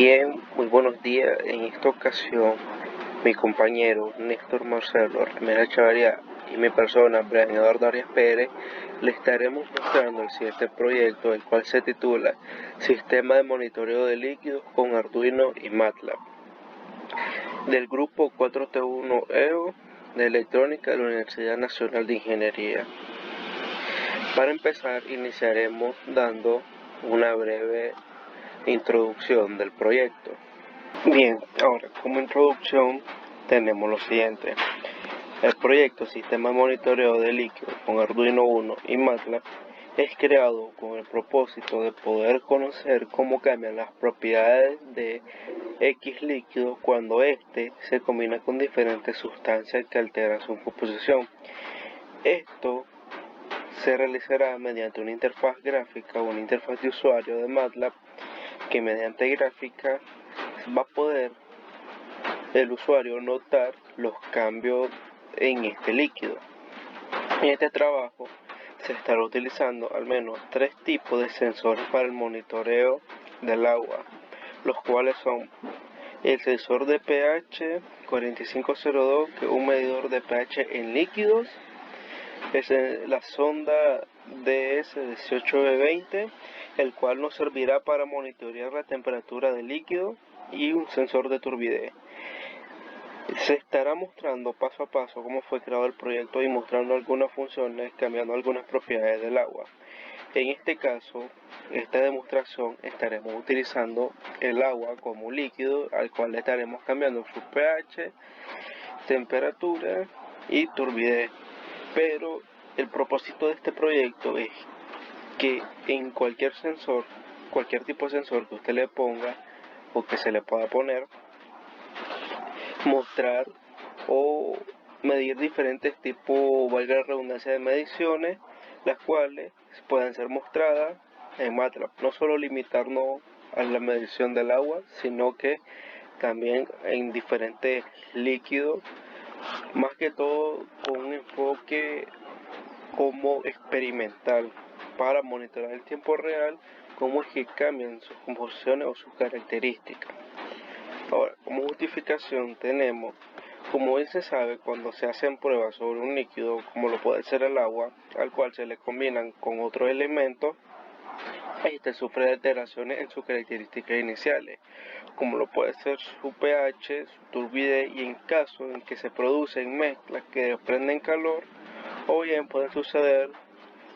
Bien, muy buenos días. En esta ocasión, mi compañero Néstor Marcelo Ramírez Chavarría y mi persona, Brian Eduardo Arias Pérez, le estaremos mostrando el siguiente proyecto, el cual se titula Sistema de Monitoreo de Líquidos con Arduino y MATLAB, del grupo 4T1 EO de Electrónica de la Universidad Nacional de Ingeniería. Para empezar, iniciaremos dando una breve introducción del proyecto. Bien, ahora como introducción tenemos lo siguiente. El proyecto Sistema de Monitoreo de Líquidos con Arduino Uno y MATLAB es creado con el propósito de poder conocer cómo cambian las propiedades de X líquido cuando éste se combina con diferentes sustancias que alteran su composición. Esto se realizará mediante una interfaz gráfica o una interfaz de usuario de MATLAB que mediante gráfica va a poder el usuario notar los cambios en este líquido. En este trabajo se estará utilizando al menos 3 tipos de sensores para el monitoreo del agua, los cuales son el sensor de pH 4502, que es un medidor de pH en líquidos, la sonda DS18B20, el cual nos servirá para monitorear la temperatura del líquido, y un sensor de turbidez. Se estará mostrando paso a paso cómo fue creado el proyecto y mostrando algunas funciones, cambiando algunas propiedades del agua. En este caso, esta demostración estaremos utilizando el agua como un líquido al cual le estaremos cambiando su pH, temperatura y turbidez. Pero el propósito de este proyecto es que en cualquier sensor, cualquier tipo de sensor que usted le ponga o que se le pueda poner, mostrar o medir diferentes tipos, valga la redundancia, de mediciones, las cuales puedan ser mostradas en MATLAB. No solo limitarnos a la medición del agua, sino que también en diferentes líquidos, más que todo con un enfoque como experimental, para monitorear en tiempo real cómo es que cambian sus composiciones o sus características. Ahora, como justificación tenemos, como bien se sabe, cuando se hacen pruebas sobre un líquido, como lo puede ser el agua, al cual se le combinan con otros elementos, este sufre de alteraciones en sus características iniciales, como lo puede ser su pH, su turbidez, y en caso en que se producen mezclas que desprenden calor, o bien puede suceder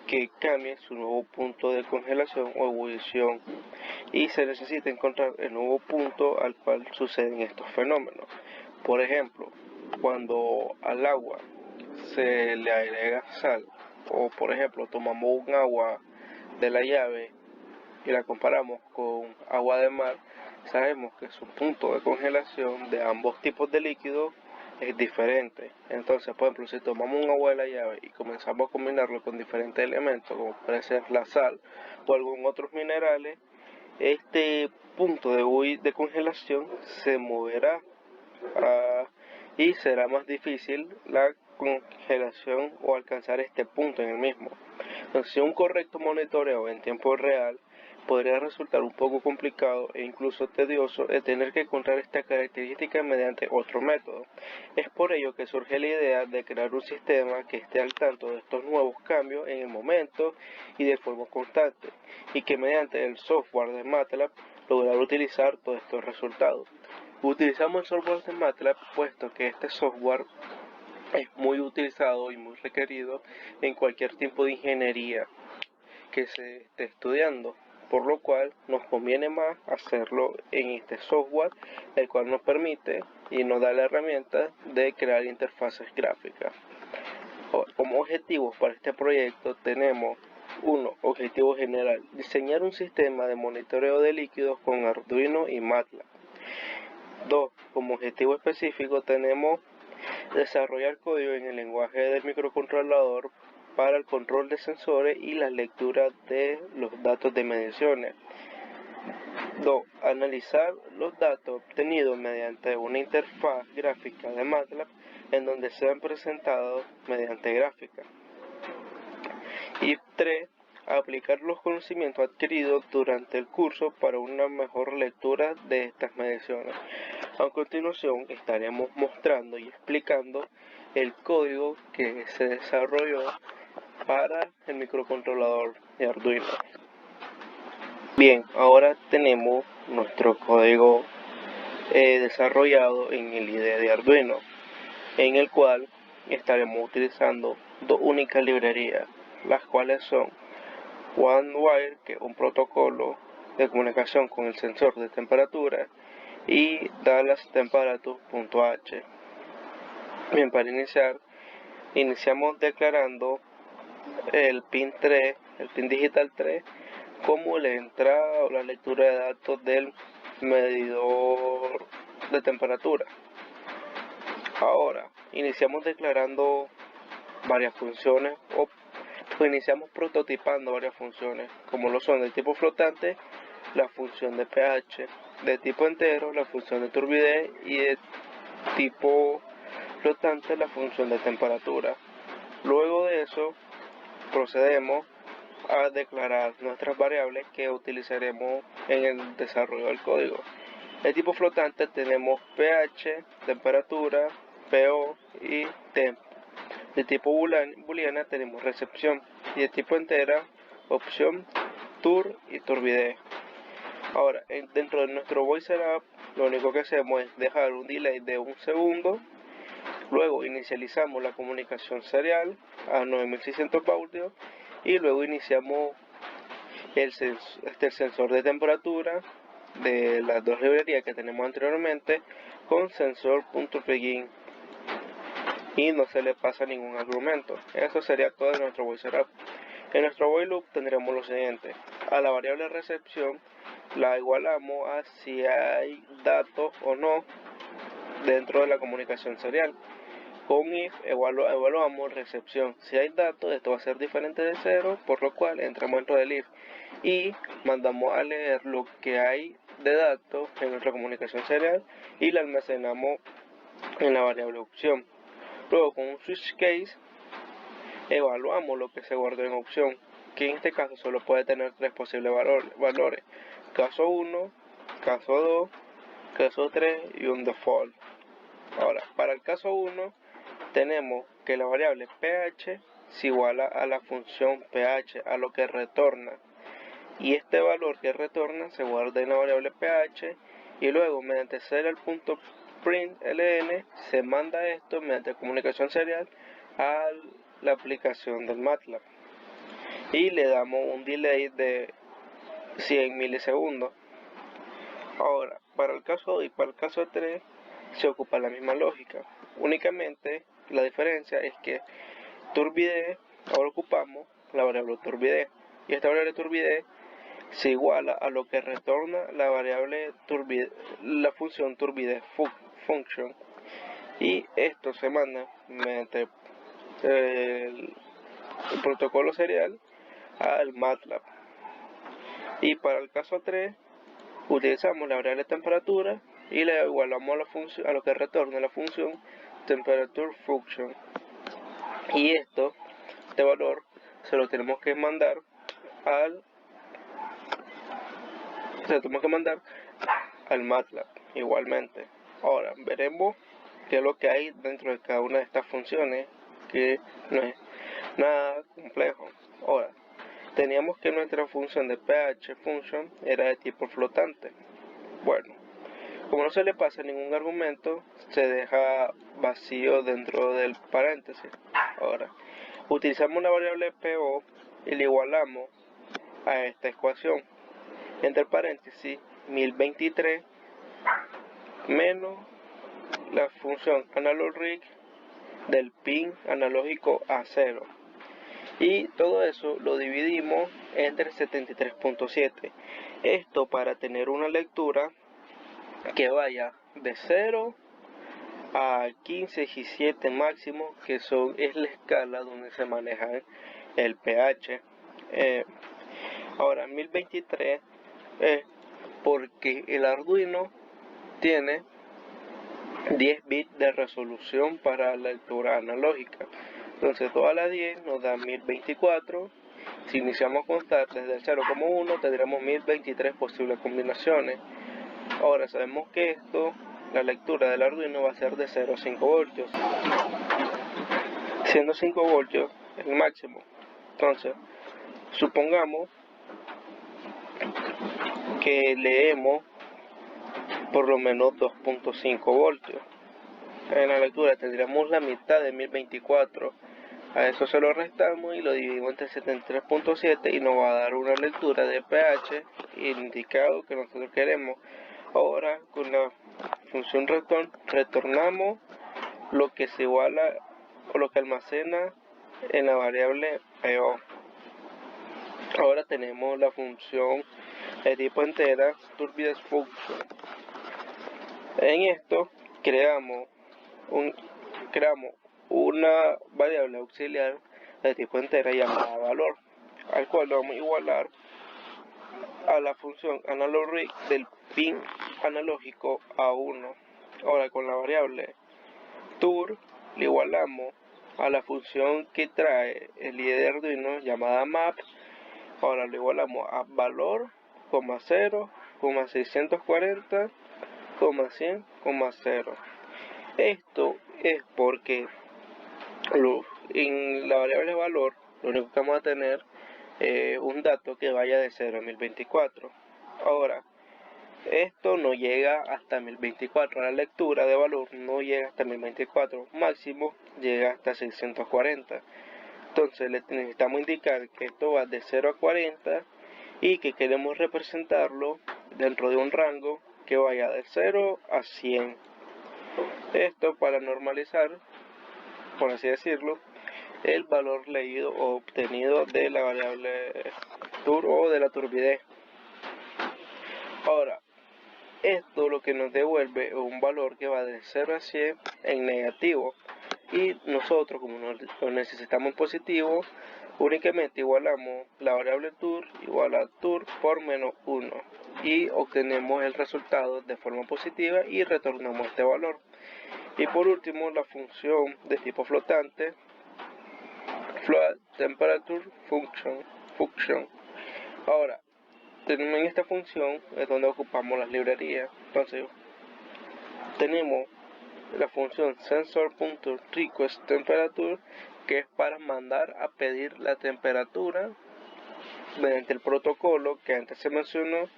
que cambie su nuevo punto de congelación o ebullición, y se necesita encontrar el nuevo punto al cual suceden estos fenómenos. Por ejemplo, cuando al agua se le agrega sal, o por ejemplo tomamos un agua de la llave y la comparamos con agua de mar, sabemos que su punto de congelación de ambos tipos de líquidos es diferente. Entonces, por ejemplo, si tomamos un agua de la llave y comenzamos a combinarlo con diferentes elementos, como puede ser la sal o algún otros minerales, este punto de congelación se moverá y será más difícil la congelación o alcanzar este punto en el mismo. Entonces, un correcto monitoreo en tiempo real podría resultar un poco complicado e incluso tedioso el tener que encontrar esta característica mediante otro método. Es por ello que surge la idea de crear un sistema que esté al tanto de estos nuevos cambios en el momento y de forma constante, y que mediante el software de MATLAB lograr utilizar todos estos resultados. Utilizamos el software de MATLAB puesto que este software es muy utilizado y muy requerido en cualquier tipo de ingeniería que se esté estudiando, por lo cual nos conviene más hacerlo en este software, el cual nos permite y nos da la herramienta de crear interfaces gráficas. Como objetivos para este proyecto tenemos: 1. Objetivo general: diseñar un sistema de monitoreo de líquidos con Arduino y MATLAB. 2. Como objetivo específico tenemos desarrollar código en el lenguaje del microcontrolador para el control de sensores y la lectura de los datos de mediciones. 2. Analizar los datos obtenidos mediante una interfaz gráfica de MATLAB en donde sean presentados mediante gráfica. Y 3. aplicar los conocimientos adquiridos durante el curso para una mejor lectura de estas mediciones. A continuación estaremos mostrando y explicando el código que se desarrolló para el microcontrolador de Arduino. Bien, ahora tenemos nuestro código desarrollado en el IDE de Arduino, en el cual estaremos utilizando dos únicas librerías, las cuales son OneWire, que es un protocolo de comunicación con el sensor de temperatura, y DallasTemperature.h. Bien, para iniciamos declarando el pin 3, el pin digital 3, como la entrada o la lectura de datos del medidor de temperatura. Ahora, iniciamos declarando varias funciones iniciamos prototipando varias funciones, como lo son de tipo flotante, la función de pH, de tipo entero, la función de turbidez, y de tipo flotante, la función de temperatura. Luego de eso, procedemos a declarar nuestras variables que utilizaremos en el desarrollo del código. De tipo flotante tenemos pH, temperatura, PO y temp. De tipo booleana tenemos recepción, y de tipo entera, opción, tur y turbidez. Ahora, dentro de nuestro voice setup, lo único que hacemos es dejar un delay de 1 segundo. Luego inicializamos la comunicación serial a 9600 baudios y luego iniciamos el sensor de temperatura de las dos librerías que tenemos anteriormente con sensor.begin, y no se le pasa ningún argumento. Eso sería todo en nuestro voice setup. En nuestro while loop tendremos lo siguiente: a la variable recepción la igualamos a si hay datos o no dentro de la comunicación serial. Con if evaluamos recepción. Si hay datos, esto va a ser diferente de 0, por lo cual entramos dentro del if y mandamos a leer lo que hay de datos en nuestra comunicación serial y la almacenamos en la variable opción. Luego, con un switch case, evaluamos lo que se guardó en opción, que en este caso solo puede tener tres posibles valores: caso 1, caso 2, caso 3 y un default. Ahora, para el caso 1 tenemos que la variable pH se iguala a la función pH, a lo que retorna, y este valor que retorna se guarda en la variable pH, y luego mediante serial.println se manda esto mediante comunicación serial a la aplicación del MATLAB y le damos un delay de 100 milisegundos. Ahora, para el caso 2 y para el caso 3 se ocupa la misma lógica, únicamente la diferencia es que turbidez, ahora ocupamos la variable turbidez, y esta variable turbidez se iguala a lo que retorna la variable turbidez, la función turbidez function, y esto se manda mediante el protocolo serial al MATLAB. Y para el caso 3 utilizamos la variable temperatura y le igualamos a lo que retorna la función temperature function, y este valor se lo tenemos que mandar al MATLAB igualmente. Ahora veremos qué es lo que hay dentro de cada una de estas funciones, que no es nada complejo. Ahora, teníamos que nuestra función de pH function era de tipo flotante. Bueno, como no se le pasa ningún argumento, se deja vacío dentro del paréntesis. Ahora, utilizamos la variable PO y le igualamos a esta ecuación, entre paréntesis 1023 menos la función analogRig del pin analógico a 0, y todo eso lo dividimos entre 73.7. Esto para tener una lectura que vaya de 0 a 15 y 7 máximo, que es la escala donde se maneja el pH. Ahora 1023 es porque el Arduino tiene 10 bits de resolución para la lectura analógica. Entonces todas las 10 nos da 1024, Si iniciamos a contar desde el 0,1 tendremos 1023 posibles combinaciones. Ahora sabemos que la lectura del Arduino va a ser de 0 a 5 voltios, siendo 5 voltios el máximo. Entonces, supongamos que leemos por lo menos 2.5 voltios. En la lectura tendríamos la mitad de 1024. A eso se lo restamos y lo dividimos entre 73.7 y nos va a dar una lectura de pH indicado que nosotros queremos. Ahora con la función return retornamos lo que se iguala o lo que almacena en la variable PO. Ahora tenemos la función de tipo entera Turbidence Function. En esto creamos una variable auxiliar de tipo entera llamada valor, al cual lo vamos a igualar a la función analog del pin analógico a 1. Ahora con la variable tur le igualamos a la función que trae el IDE de Arduino llamada map. Ahora lo igualamos a valor, 0, 640, 100, 0. Esto es porque en la variable valor lo único que vamos a tener es un dato que vaya de 0 a 1024. Ahora, esto no llega hasta 1024, la lectura de valor no llega hasta 1024, máximo llega hasta 640. Entonces necesitamos indicar que esto va de 0 a 40 y que queremos representarlo dentro de un rango que vaya de 0 a 100. Esto para normalizar, por así decirlo, el valor leído o obtenido de la variable tur o de la turbidez. Ahora, esto lo que nos devuelve es un valor que va de 0 a 100 en negativo, y nosotros, como lo necesitamos en positivo, únicamente igualamos la variable tur igual a tur por menos 1 y obtenemos el resultado de forma positiva y retornamos este valor. Y por último, la función de tipo flotante Float Temperature Function. Ahora, tenemos en esta función es donde ocupamos las librerías. Entonces, tenemos la función sensor.requestTemperature, que es para mandar a pedir la temperatura mediante el protocolo que antes se mencionó.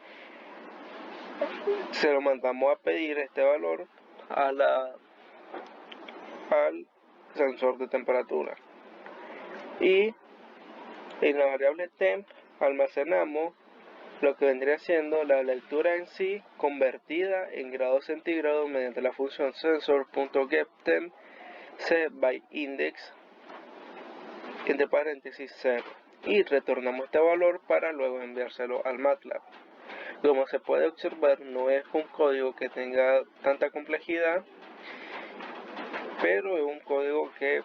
Se lo mandamos a pedir este valor al sensor de temperatura, y en la variable temp almacenamos lo que vendría siendo la lectura en sí convertida en grados centígrados mediante la función sensor.getTemp setByIndex entre paréntesis 0, y retornamos este valor para luego enviárselo al MATLAB. Como se puede observar, no es un código que tenga tanta complejidad, pero es un código que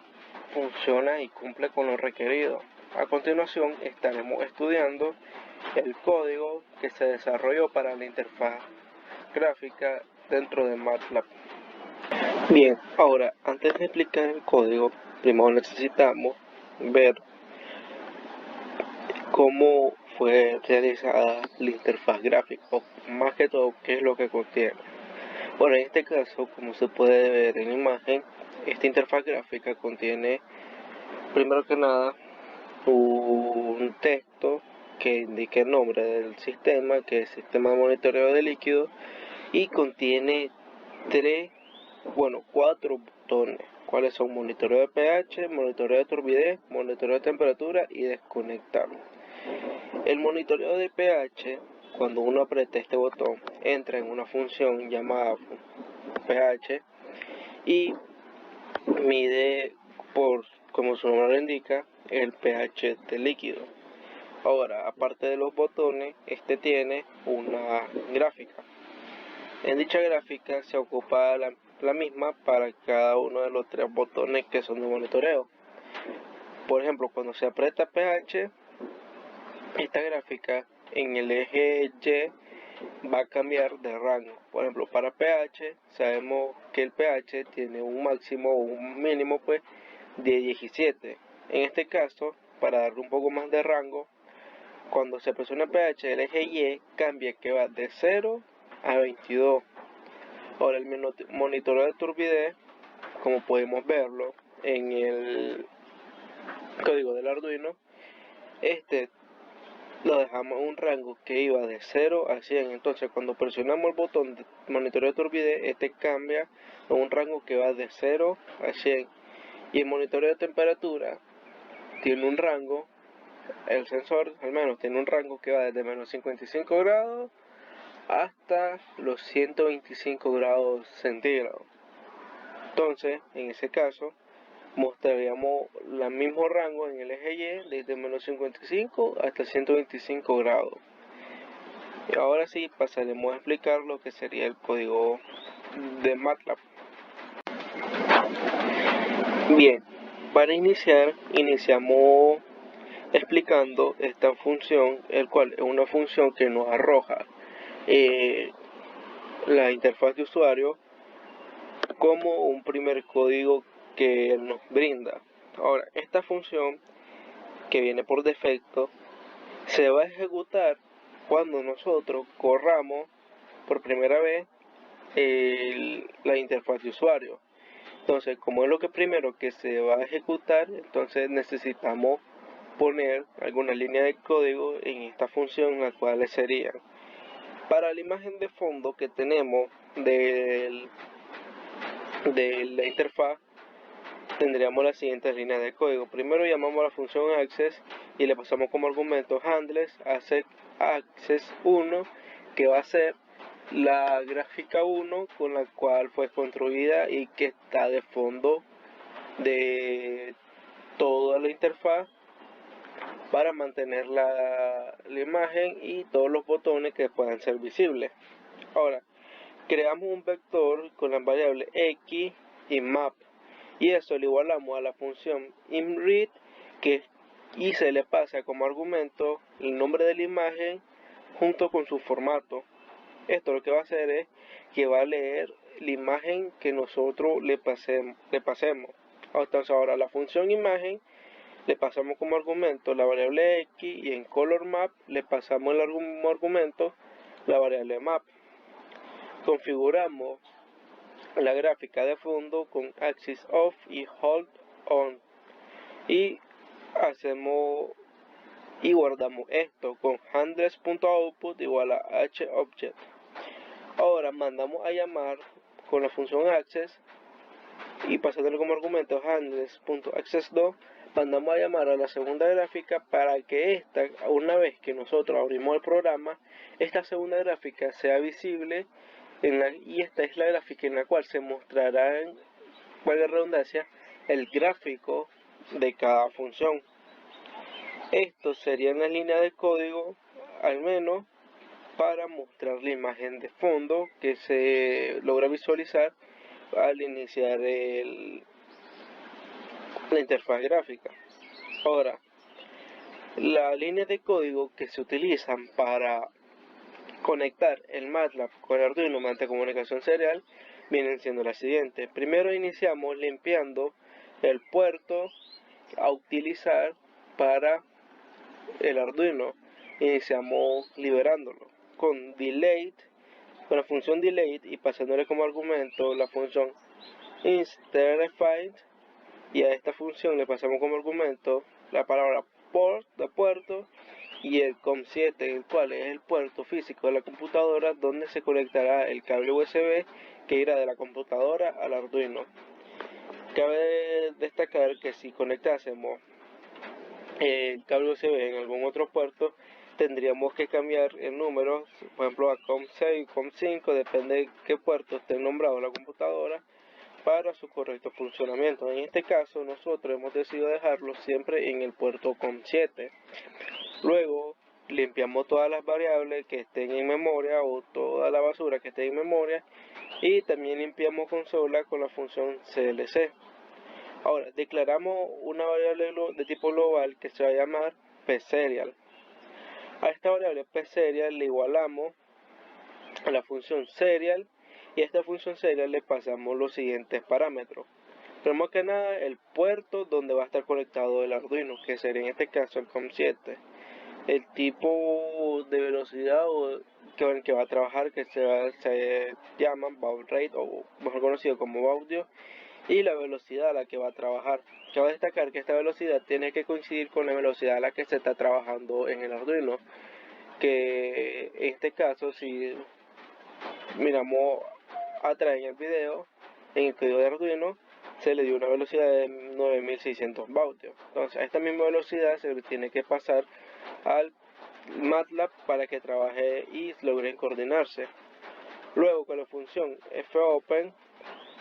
funciona y cumple con lo requerido. A continuación estaremos estudiando el código que se desarrolló para la interfaz gráfica dentro de MATLAB. Bien, ahora antes de explicar el código, primero necesitamos ver cómo fue realizada la interfaz gráfica, o más que todo qué es lo que contiene. Bueno, en este caso, como se puede ver en la imagen, esta interfaz gráfica contiene, primero que nada, un texto que indique el nombre del sistema, que es sistema de monitoreo de líquidos, y contiene 4 botones, cuáles son monitoreo de pH, monitoreo de turbidez, monitoreo de temperatura y desconectar. El monitoreo de pH, cuando uno aprieta este botón, entra en una función llamada pH y mide, como su nombre lo indica, el pH del líquido. Ahora, aparte de los botones, este tiene una gráfica. En dicha gráfica se ocupa la misma para cada uno de los 3 botones que son de monitoreo. Por ejemplo, cuando se aprieta pH, esta gráfica en el eje Y va a cambiar de rango. Por ejemplo, para pH sabemos que el pH tiene un máximo o un mínimo de 17. En este caso para darle un poco más de rango, cuando se presiona pH el eje Y cambia, que va de 0 a 22. Ahora el monitoreo de turbidez, como podemos verlo en el código del Arduino, lo dejamos en un rango que iba de 0 a 100. Entonces cuando presionamos el botón de monitoreo de turbidez, cambia a un rango que va de 0 a 100. Y el monitoreo de temperatura tiene un rango, el sensor al menos tiene un rango que va desde menos 55 grados hasta los 125 grados centígrados. Entonces, en ese caso, mostraríamos el mismo rango en el eje Y desde menos 55 hasta 125 grados. Y ahora sí pasaremos a explicar lo que sería el código de MATLAB. Bien, para iniciar, iniciamos explicando esta función, el cual es una función que nos arroja la interfaz de usuario como un primer código que nos brinda. Ahora, esta función que viene por defecto se va a ejecutar cuando nosotros corramos por primera vez la interfaz de usuario. Entonces, como es lo que primero que se va a ejecutar, entonces necesitamos poner alguna línea de código en esta función, las cuales serían: para la imagen de fondo que tenemos de la interfaz, tendríamos las siguientes líneas de código. Primero llamamos a la función access y le pasamos como argumento handles access1, que va a ser la gráfica 1 con la cual fue construida y que está de fondo de toda la interfaz para mantener la imagen y todos los botones que puedan ser visibles. Ahora, creamos un vector con las variables x y map, y eso lo igualamos a la función imread, y se le pasa como argumento el nombre de la imagen junto con su formato. Esto lo que va a hacer es que va a leer la imagen que nosotros le pasemos. Entonces ahora la función imagen le pasamos como argumento la variable x, y en color map le pasamos el argumento la variable map. Configuramos la gráfica de fondo con axis off y hold on, y guardamos esto con handles.output igual a hObject. Ahora mandamos a llamar con la función access y pasándole como argumento handles.access2, mandamos a llamar a la segunda gráfica para que una vez que nosotros abrimos el programa, esta segunda gráfica sea visible, y esta es la gráfica en la cual se mostrará, valga la redundancia, el gráfico de cada función. Esto sería una línea de código, al menos para mostrar la imagen de fondo que se logra visualizar al iniciar la interfaz gráfica. Ahora, las líneas de código que se utilizan para conectar el MATLAB con el Arduino mediante comunicación serial vienen siendo las siguientes. Primero iniciamos limpiando el puerto a utilizar para el Arduino. Iniciamos liberándolo con la función delete, y pasándole como argumento la función instRefind, y a esta función le pasamos como argumento la palabra port de puerto y el COM7, el cual es el puerto físico de la computadora donde se conectará el cable USB que irá de la computadora al Arduino. Cabe destacar que si conectásemos el cable USB en algún otro puerto, tendríamos que cambiar el número, por ejemplo a COM6, COM5, depende de qué puerto esté nombrado en la computadora, para su correcto funcionamiento. En este caso nosotros hemos decidido dejarlo siempre en el puerto COM7. Luego limpiamos todas las variables que estén en memoria o toda la basura que esté en memoria, y también limpiamos consola con la función clc. Ahora declaramos una variable de tipo global que se va a llamar pSerial. A esta variable pSerial le igualamos a la función serial, y a esta función serial le pasamos los siguientes parámetros. Primero que nada, el puerto donde va a estar conectado el Arduino, que sería en este caso el COM7. El tipo de velocidad con el que va a trabajar, que se llama baud rate, o mejor conocido como baudio, y la velocidad a la que va a trabajar. Cabe destacar que esta velocidad tiene que coincidir con la velocidad a la que se está trabajando en el Arduino, que en este caso, si miramos atrás en el video, en el código de Arduino se le dio una velocidad de 9600 baudios. Entonces a esta misma velocidad se le tiene que pasar al MATLAB para que trabaje y logren coordinarse. Luego con la función fopen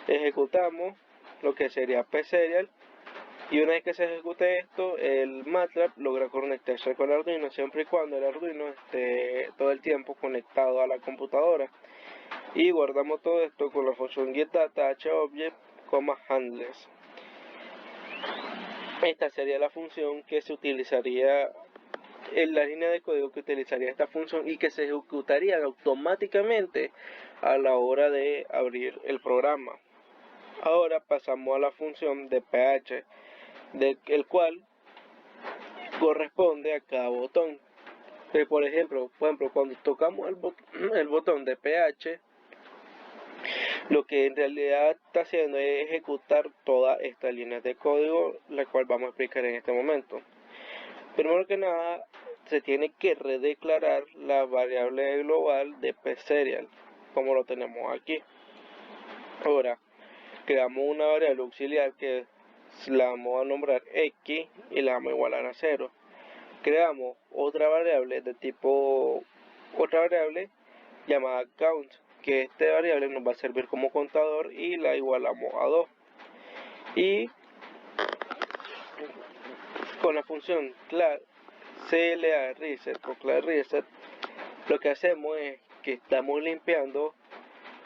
ejecutamos lo que sería pserial, y una vez que se ejecute esto, el MATLAB logra conectarse con el Arduino siempre y cuando el Arduino esté todo el tiempo conectado a la computadora. Y guardamos todo esto con la función getData hObject, handlers. Esta sería la función que se utilizaría en la línea de código que utilizaría esta función y que se ejecutaría automáticamente a la hora de abrir el programa. Ahora pasamos a la función de pH, el cual corresponde a cada botón. Por ejemplo, cuando tocamos el botón de pH, lo que en realidad está haciendo es ejecutar todas estas líneas de código, la cual vamos a explicar en este momento. Primero que nada, se tiene que redeclarar la variable global de pserial, como lo tenemos aquí. Ahora, creamos una variable auxiliar que la vamos a nombrar x y la vamos a igualar a 0. Creamos otra variable llamada count, que esta variable nos va a servir como contador y la igualamos a 2. Y con la función CLA reset o class reset, lo que hacemos es que estamos limpiando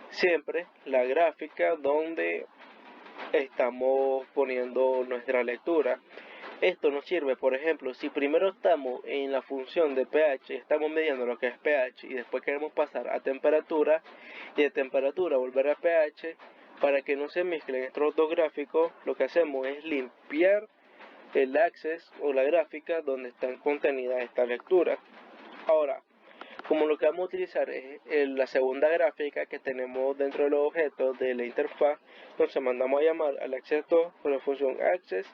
siempre la gráfica donde estamos poniendo nuestra lectura. Esto nos sirve, por ejemplo, si primero estamos en la función de pH, estamos midiendo lo que es pH y después queremos pasar a temperatura y de temperatura volver a pH, para que no se mezclen estos dos gráficos, lo que hacemos es limpiar el access o la gráfica donde están contenidas estas lecturas. Ahora, como lo que vamos a utilizar es la segunda gráfica que tenemos dentro de los objetos de la interfaz, entonces mandamos a llamar al access2 con la función access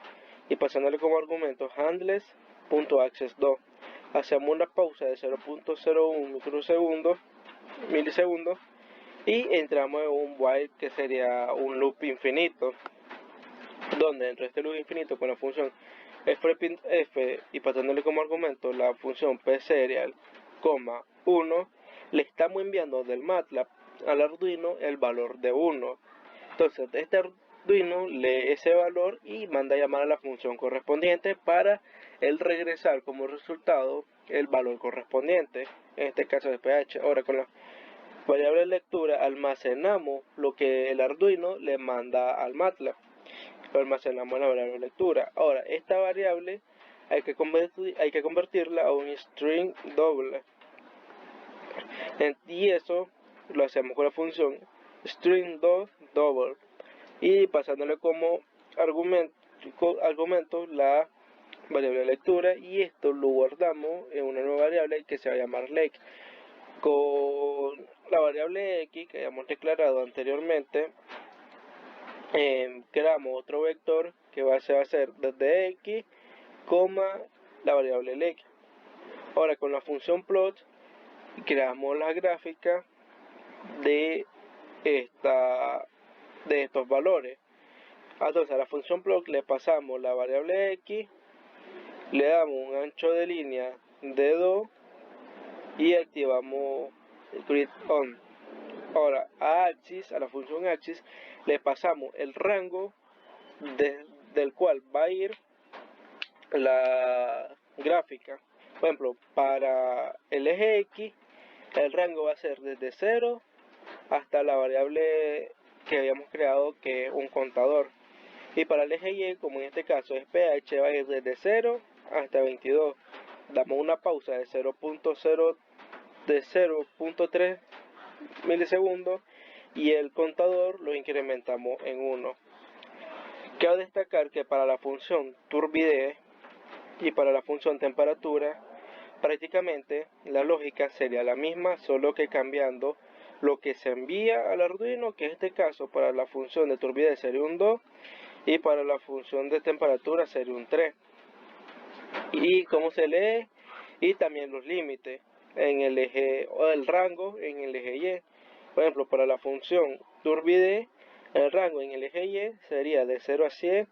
y pasándole como argumento handlers.access2. Hacemos una pausa de 0.01 milisegundos y entramos en un while, que sería un loop infinito, donde dentro de este loop infinito con la función f y pasándole como argumento la función pserial, 1, le estamos enviando del MATLAB al Arduino el valor de 1. Entonces este Arduino lee ese valor y manda a llamar a la función correspondiente para él regresar como resultado el valor correspondiente, en este caso de pH. Ahora con la variable de lectura almacenamos lo que el Arduino le manda al MATLAB, lo almacenamos en la variable de lectura. Ahora esta variable hay que convertirla a un string doble, y eso lo hacemos con la función string.double y pasándole como argumento la variable de lectura, y esto lo guardamos en una nueva variable que se va a llamar lec. Con la variable x que habíamos declarado anteriormente, creamos otro vector que se va a hacer desde x, la variable lec. Ahora con la función plot creamos la gráfica de estos valores. Entonces a la función plot le pasamos la variable x, le damos un ancho de línea de 2 y activamos el grid on. Ahora a la función axis le pasamos el rango del cual va a ir la gráfica. Por ejemplo, para el eje X el rango va a ser desde 0 hasta la variable que habíamos creado, que es un contador. Y para el eje Y, como en este caso es pH, va a ir desde 0 hasta 22. Damos una pausa de 0.3 milisegundos y el contador lo incrementamos en 1. Cabe destacar que para la función turbidez y para la función temperatura, prácticamente la lógica sería la misma, solo que cambiando lo que se envía al Arduino, que en este caso para la función de turbidez sería un 2 y para la función de temperatura sería un 3. Y cómo se lee y también los límites en el eje o el rango en el eje Y. Por ejemplo, para la función turbidez, el rango en el eje Y sería de 0 a 100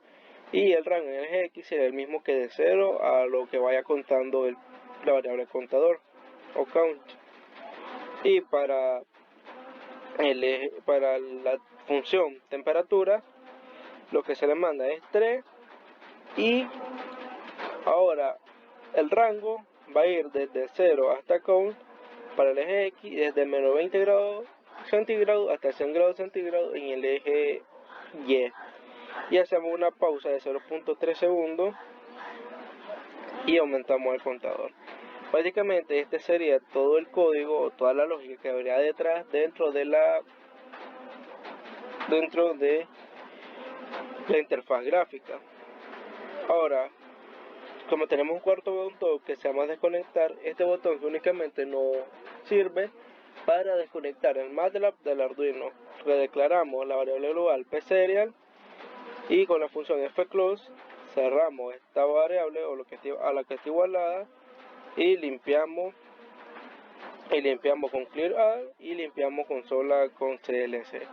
y el rango en el eje X sería el mismo que de 0 a lo que vaya contando la variable contador o count. Y para la función temperatura, lo que se le manda es 3 y ahora el rango va a ir desde 0 hasta count para el eje X, desde menos 20 grados centígrados hasta 100 grados centígrados en el eje Y. Y hacemos una pausa de 0.3 segundos y aumentamos el contador. Básicamente este sería todo el código o toda la lógica que habría detrás dentro de la interfaz gráfica. Ahora, como tenemos un cuarto botón que se llama desconectar, este botón que únicamente nos sirve para desconectar el MATLAB del Arduino. Redeclaramos la variable global pSerial y con la función fclose cerramos esta variable o a la que está igualada y limpiamos con clear y limpiamos consola con clc.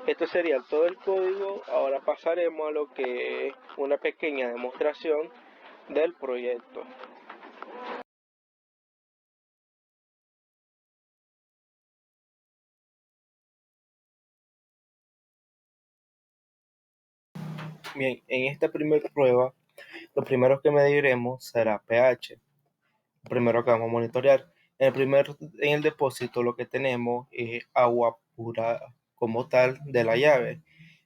Esto sería todo el código. Ahora pasaremos a lo que es una pequeña demostración del proyecto. Bien, en esta primera prueba, lo primero que mediremos será pH. Lo primero que vamos a monitorear. En el depósito lo que tenemos es agua pura como tal de la llave.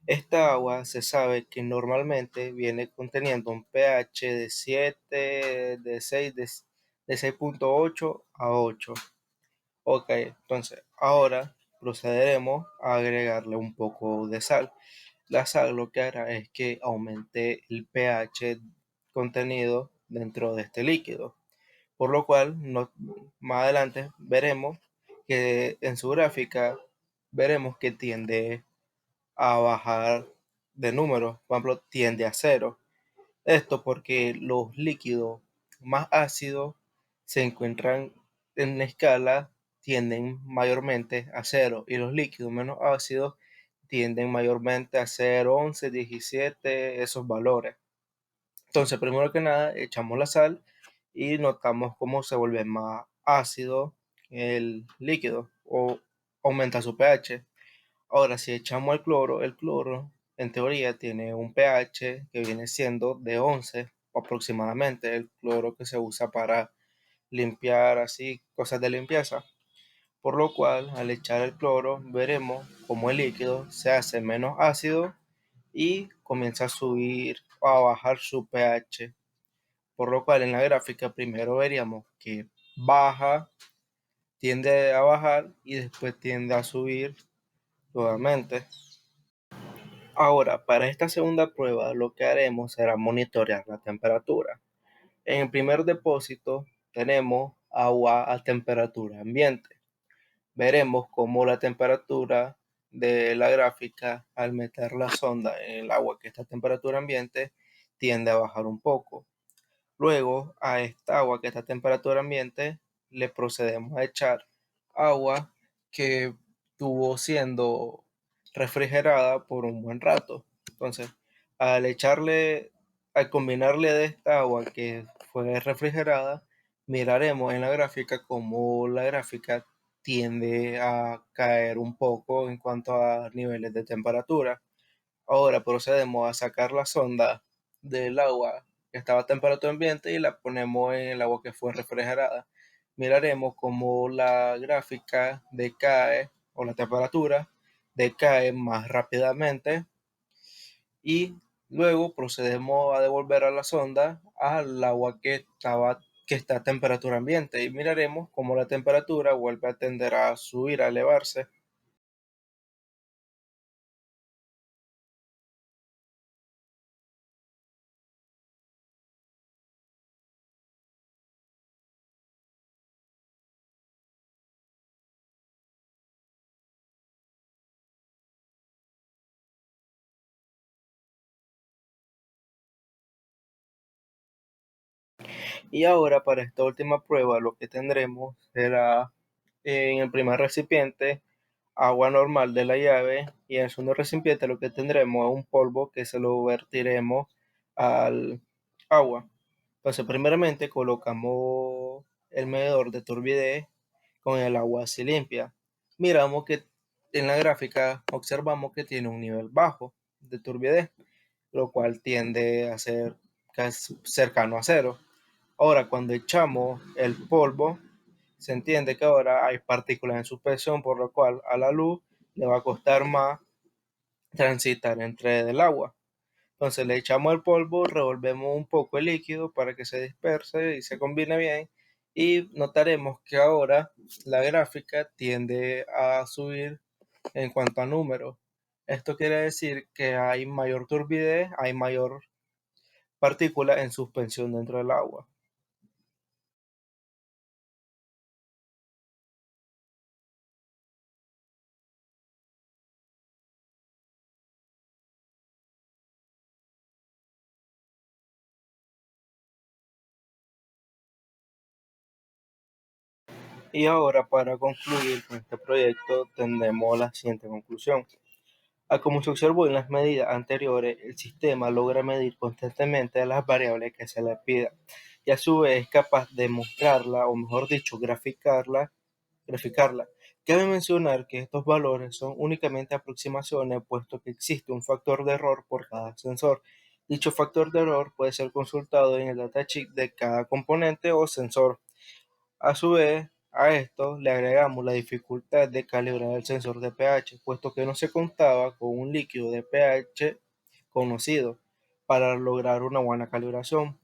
Esta agua se sabe que normalmente viene conteniendo un pH de 7, de 6, de 6.8 a 8. Ok, entonces ahora procederemos a agregarle un poco de sal. La sal lo que hará es que aumente el pH contenido dentro de este líquido, por lo cual más adelante veremos que en su gráfica veremos que tiende a bajar de número, por ejemplo, tiende a cero. Esto porque los líquidos más ácidos se encuentran en escala, tienden mayormente a cero y los líquidos menos ácidos tienden mayormente a 0, 11, 17, esos valores. Entonces, primero que nada, echamos la sal y notamos cómo se vuelve más ácido el líquido o aumenta su pH. Ahora, si echamos el cloro en teoría tiene un pH que viene siendo de 11 aproximadamente, el cloro que se usa para limpiar así cosas de limpieza. Por lo cual, al echar el cloro, veremos cómo el líquido se hace menos ácido y comienza a subir o a bajar su pH. Por lo cual, en la gráfica primero veríamos que baja, tiende a bajar y después tiende a subir nuevamente. Ahora, para esta segunda prueba, lo que haremos será monitorear la temperatura. En el primer depósito tenemos agua a temperatura ambiente. Veremos cómo la temperatura de la gráfica al meter la sonda en el agua que está a temperatura ambiente tiende a bajar un poco. Luego a esta agua que está a temperatura ambiente le procedemos a echar agua que estuvo siendo refrigerada por un buen rato. Entonces, al combinarle de esta agua que fue refrigerada, miraremos en la gráfica cómo la gráfica tiende a caer un poco en cuanto a niveles de temperatura. Ahora procedemos a sacar la sonda del agua que estaba a temperatura ambiente y la ponemos en el agua que fue refrigerada. Miraremos cómo la gráfica decae o la temperatura decae más rápidamente y luego procedemos a devolver a la sonda al agua que está a temperatura ambiente y miraremos cómo la temperatura vuelve a tender a subir, a elevarse. Y ahora para esta última prueba lo que tendremos será en el primer recipiente agua normal de la llave y en el segundo recipiente lo que tendremos es un polvo que se lo vertiremos al agua. Entonces primeramente colocamos el medidor de turbidez con el agua así limpia. Miramos que en la gráfica observamos que tiene un nivel bajo de turbidez, lo cual tiende a ser casi cercano a cero. Ahora, cuando echamos el polvo, se entiende que ahora hay partículas en suspensión, por lo cual a la luz le va a costar más transitar entre el agua. Entonces le echamos el polvo, revolvemos un poco el líquido para que se disperse y se combine bien. Y notaremos que ahora la gráfica tiende a subir en cuanto a números. Esto quiere decir que hay mayor turbidez, hay mayor partícula en suspensión dentro del agua. Y ahora para concluir con este proyecto tendremos la siguiente conclusión. A como se observó en las medidas anteriores, el sistema logra medir constantemente las variables que se le pida y a su vez es capaz de mostrarla, o mejor dicho, graficarla. Cabe mencionar que estos valores son únicamente aproximaciones, puesto que existe un factor de error por cada sensor. Dicho factor de error puede ser consultado en el datasheet de cada componente o sensor. A su vez, a esto le agregamos la dificultad de calibrar el sensor de pH, puesto que no se contaba con un líquido de pH conocido para lograr una buena calibración.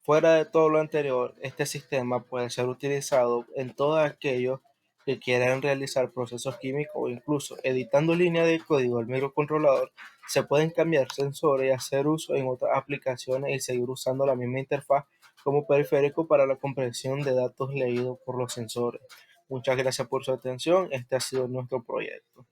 Fuera de todo lo anterior, este sistema puede ser utilizado en todos aquellos que quieran realizar procesos químicos o incluso editando líneas de código del microcontrolador. Se pueden cambiar sensores y hacer uso en otras aplicaciones y seguir usando la misma interfaz como periférico para la comprensión de datos leídos por los sensores. Muchas gracias por su atención. Este ha sido nuestro proyecto.